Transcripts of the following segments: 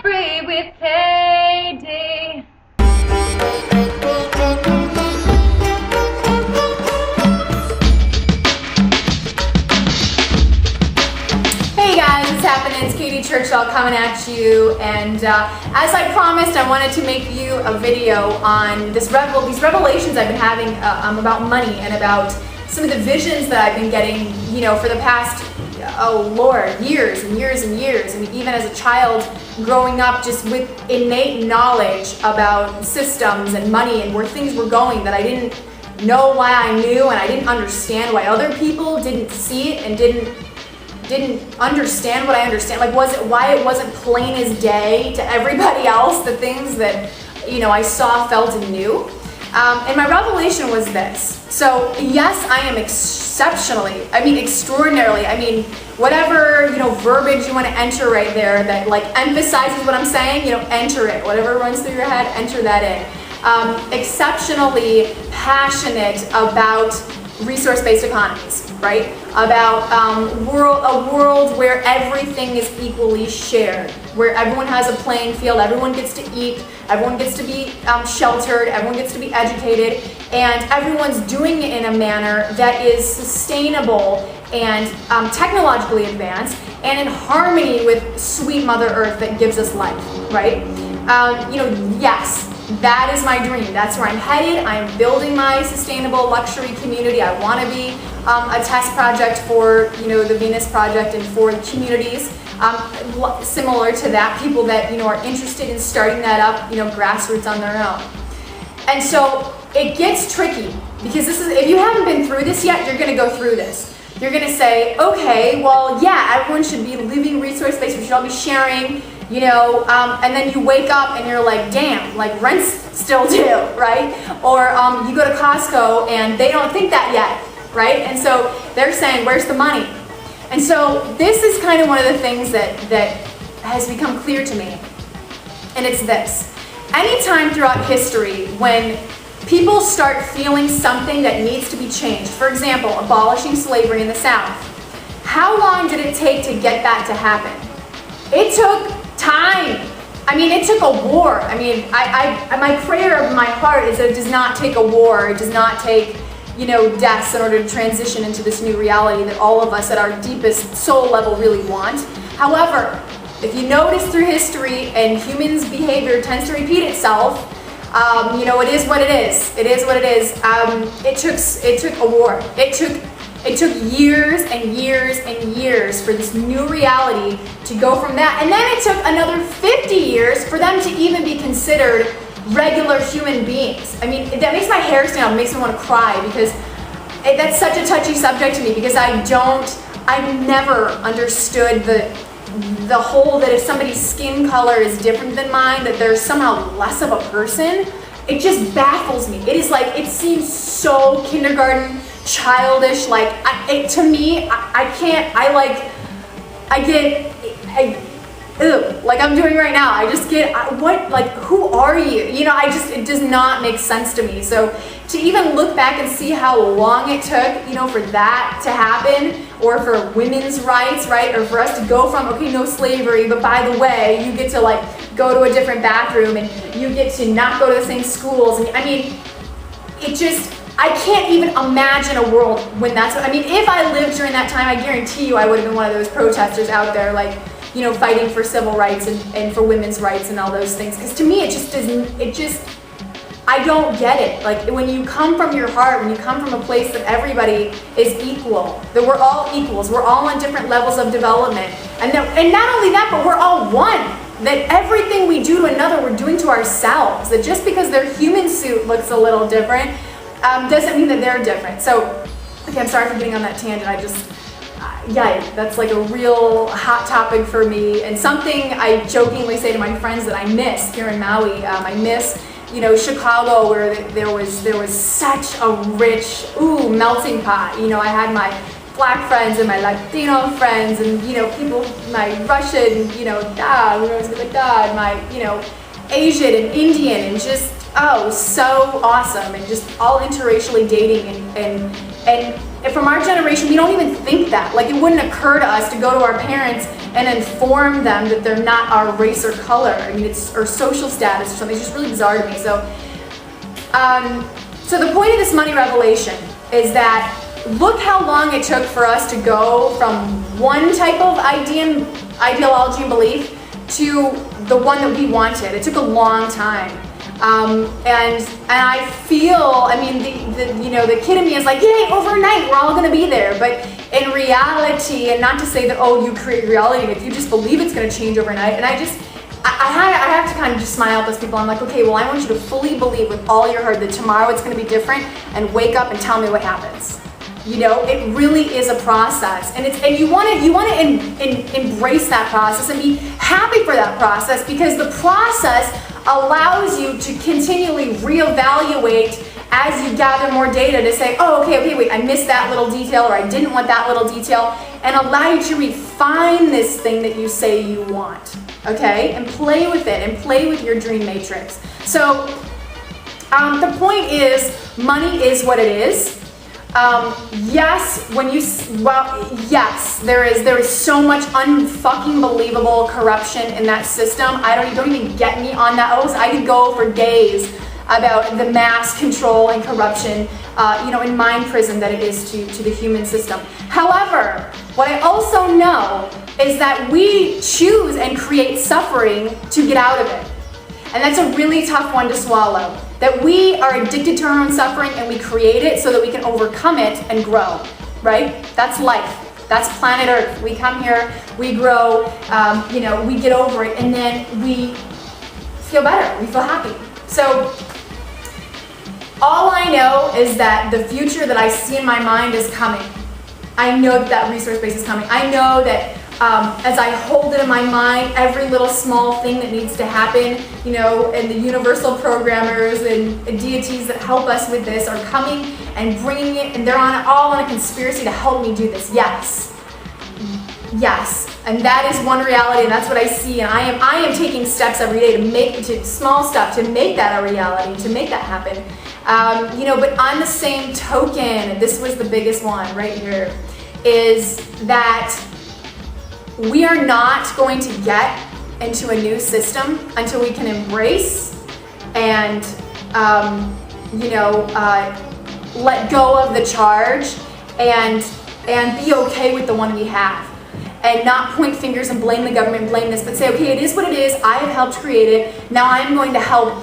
free with KD. Hey guys, what's happening? It's Katie Churchill coming at you, and as I promised, I wanted to make you a video on these revelations I've been having about money and about some of the visions that I've been getting, you know, for the past, oh Lord, years and years and years. I mean, even as a child growing up just with innate knowledge about systems and money and where things were going that I didn't know why I knew, and I didn't understand why other people didn't see it and didn't understand what I understand. Like, why it wasn't plain as day to everybody else, the things that, you know, I saw, felt, and knew. And my revelation was this. So yes, I am extraordinarily, whatever, you know, verbiage you want to enter right there that like emphasizes what I'm saying, you know, enter it. Whatever runs through your head, enter that in. Exceptionally passionate about resource-based economies, right? About a world where everything is equally shared, where everyone has a playing field, everyone gets to eat, everyone gets to be sheltered, everyone gets to be educated, and everyone's doing it in a manner that is sustainable and technologically advanced and in harmony with sweet Mother Earth that gives us life, right? You know, yes, that is my dream. That's where I'm headed. I'm building my sustainable luxury community. I want to be a test project for, you know, the Venus Project and for communities similar to that, people that, you know, are interested in starting that up, you know, grassroots on their own. And so it gets tricky because this is, if you haven't been through this yet, you're going to go through this. You're going to say, okay, well, yeah, everyone should be living resource-based. We should all be sharing. You know, and then you wake up and you're like, damn, like rent's still due, right? Or you go to Costco and they don't think that yet, right? And so they're saying, where's the money? And so this is kind of one of the things that has become clear to me. And it's this. Anytime throughout history when people start feeling something that needs to be changed, for example, abolishing slavery in the South, how long did it take to get that to happen? It took time. I mean, it took a war. I mean, my prayer of my heart is that it does not take a war. It does not take, you know, deaths in order to transition into this new reality that all of us at our deepest soul level really want. However, if you notice through history and humans' behavior tends to repeat itself, you know, it is what it is. It is what it is. It took a war. It took years and years and years for this new reality to go from that. And then it took another 50 years for them to even be considered regular human beings. I mean, that makes my hair stand up, makes me want to cry because that's such a touchy subject to me because I've never understood the whole that if somebody's skin color is different than mine, that they're somehow less of a person. It just baffles me. It is like, it seems so kindergarten, childish, like, to me, like I'm doing right now. I just get, what, like, who are you? You know, it does not make sense to me. So to even look back and see how long it took, you know, for that to happen, or for women's rights, right? Or for us to go from, okay, no slavery, but by the way, you get to like go to a different bathroom and you get to not go to the same schools. And I mean, it just, I can't even imagine a world when that's what, I mean, if I lived during that time, I guarantee you I would have been one of those protesters out there, like, you know, fighting for civil rights and for women's rights and all those things. Because to me, it just doesn't, I don't get it. Like, when you come from your heart, when you come from a place that everybody is equal, that we're all equals, we're all on different levels of development, and not only that, but we're all one. That everything we do to another, we're doing to ourselves. That just because their human suit looks a little different, doesn't mean that they're different. So, okay, I'm sorry for getting on that tangent. I just, yeah, that's like a real hot topic for me, and something I jokingly say to my friends that I miss here in Maui. I miss, you know, Chicago, where there was such a rich, melting pot. You know, I had my Black friends and my Latino friends, and, you know, people, my Russian, you know, dad, when I was with dad, my, you know, Asian and Indian, and just, oh, so awesome, and just all interracially dating, and from our generation, we don't even think that. Like, it wouldn't occur to us to go to our parents and inform them that they're not our race or color. I mean, it's or social status or something. It's just really bizarre to me. So, so the point of this money revelation is that look how long it took for us to go from one type of ideology and belief to the one that we wanted. It took a long time. And I feel, I mean, the kid in me is like, yay, overnight, we're all gonna be there. But in reality, and not to say that, oh, you create reality, if you just believe it's gonna change overnight, and I have to kind of just smile at those people. I'm like, okay, well, I want you to fully believe with all your heart that tomorrow it's gonna be different, and wake up and tell me what happens. You know, it really is a process, and you want to embrace that process and be happy for that process, because the process allows you to continually reevaluate as you gather more data to say, oh, okay, wait, I missed that little detail, or I didn't want that little detail, and allow you to refine this thing that you say you want, okay, and play with it and play with your dream matrix. So the point is, money is what it is. Yes, yes, there is so much unfucking believable corruption in that system. Don't even get me on that. I could go for days about the mass control and corruption, in mind prison that it is to the human system. However, what I also know is that we choose and create suffering to get out of it. And that's a really tough one to swallow. That we are addicted to our own suffering and we create it so that we can overcome it and grow, right? That's life. That's planet Earth. We come here, we grow, we get over it, and then we feel better, we feel happy. So all I know is that the future that I see in my mind is coming. I know that resource base is coming. I know that as I hold it in my mind, every little small thing that needs to happen, and the universal programmers and deities that help us with this are coming and bringing it, and they're all on a conspiracy to help me do this. Yes, and that is one reality, and that's what I see, and I am taking steps every day small stuff to make that a reality, to make that happen. But on the same token, this was the biggest one right here, is that we are not going to get into a new system until we can embrace and, let go of the charge and be okay with the one we have. And not point fingers and blame the government, blame this, but say, okay, it is what it is. I have helped create it. Now I'm going to help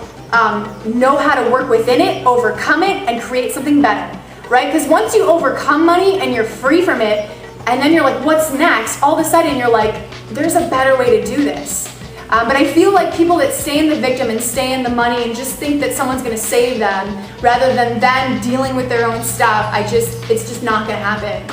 know how to work within it, overcome it, and create something better, right? Because once you overcome money and you're free from it, and then you're like, what's next? All of a sudden you're like, there's a better way to do this. But I feel like people that stay in the victim and stay in the money and just think that someone's gonna save them rather than them dealing with their own stuff, it's just not gonna happen.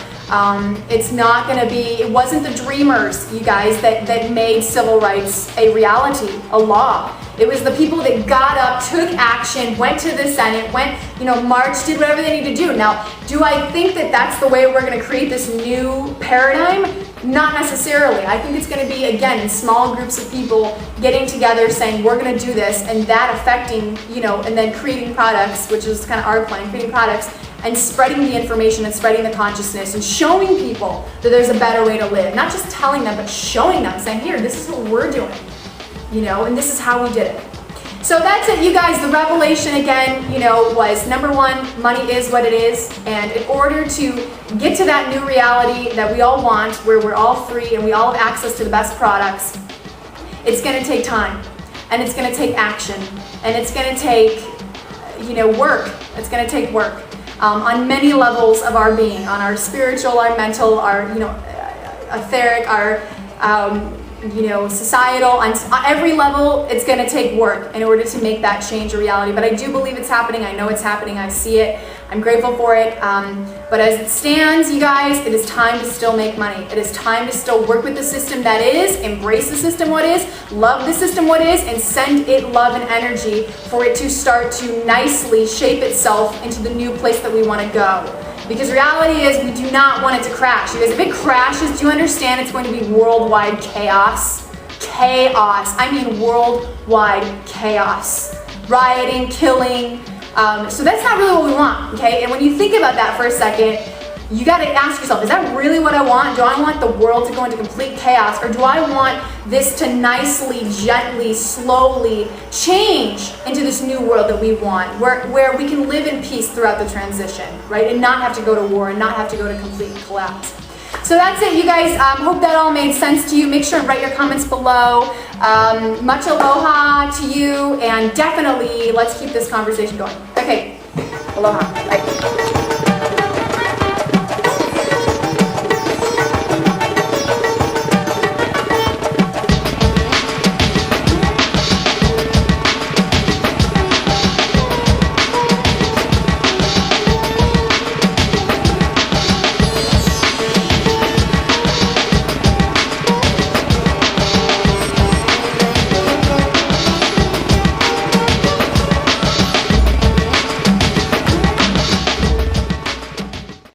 It's not gonna be, it wasn't the dreamers, you guys, that made civil rights a reality, a law. It was the people that got up, took action, went to the Senate, marched, did whatever they need to do. Now, do I think that that's the way we're going to create this new paradigm? Not necessarily. I think it's going to be, again, in small groups of people getting together saying, we're going to do this, and that affecting, and then creating products, which is kind of our plan, creating products, and spreading the information and spreading the consciousness and showing people that there's a better way to live. Not just telling them, but showing them, saying, here, this is what we're doing. And this is how we did it. So that's it, you guys. The revelation again, was number one, money is what it is. And in order to get to that new reality that we all want, where we're all free and we all have access to the best products, it's gonna take time, and it's gonna take action, and it's gonna take, work. It's gonna take work on many levels of our being, on our spiritual, our mental, our, etheric, our, societal, on every level. It's going to take work in order to make that change a reality. But I do believe it's happening. I know it's happening. I see it. I'm grateful for it. But as it stands, you guys, it is time to still make money. It is time to still work with the system that is, embrace the system what is, love the system what is, and send it love and energy for it to start to nicely shape itself into the new place that we want to go. Because reality is, we do not want it to crash. You guys, if it crashes, do you understand it's going to be worldwide chaos? Chaos. I mean worldwide chaos. Rioting, killing. So that's not really what we want, okay? And when you think about that for a second, you got to ask yourself, is that really what I want? Do I want the world to go into complete chaos, or do I want this to nicely, gently, slowly change into this new world that we want, where we can live in peace throughout the transition, right? And not have to go to war and not have to go to complete collapse. So that's it, you guys. Hope that all made sense to you. Make sure and write your comments below. Much aloha to you, and definitely let's keep this conversation going. Okay, aloha. Bye.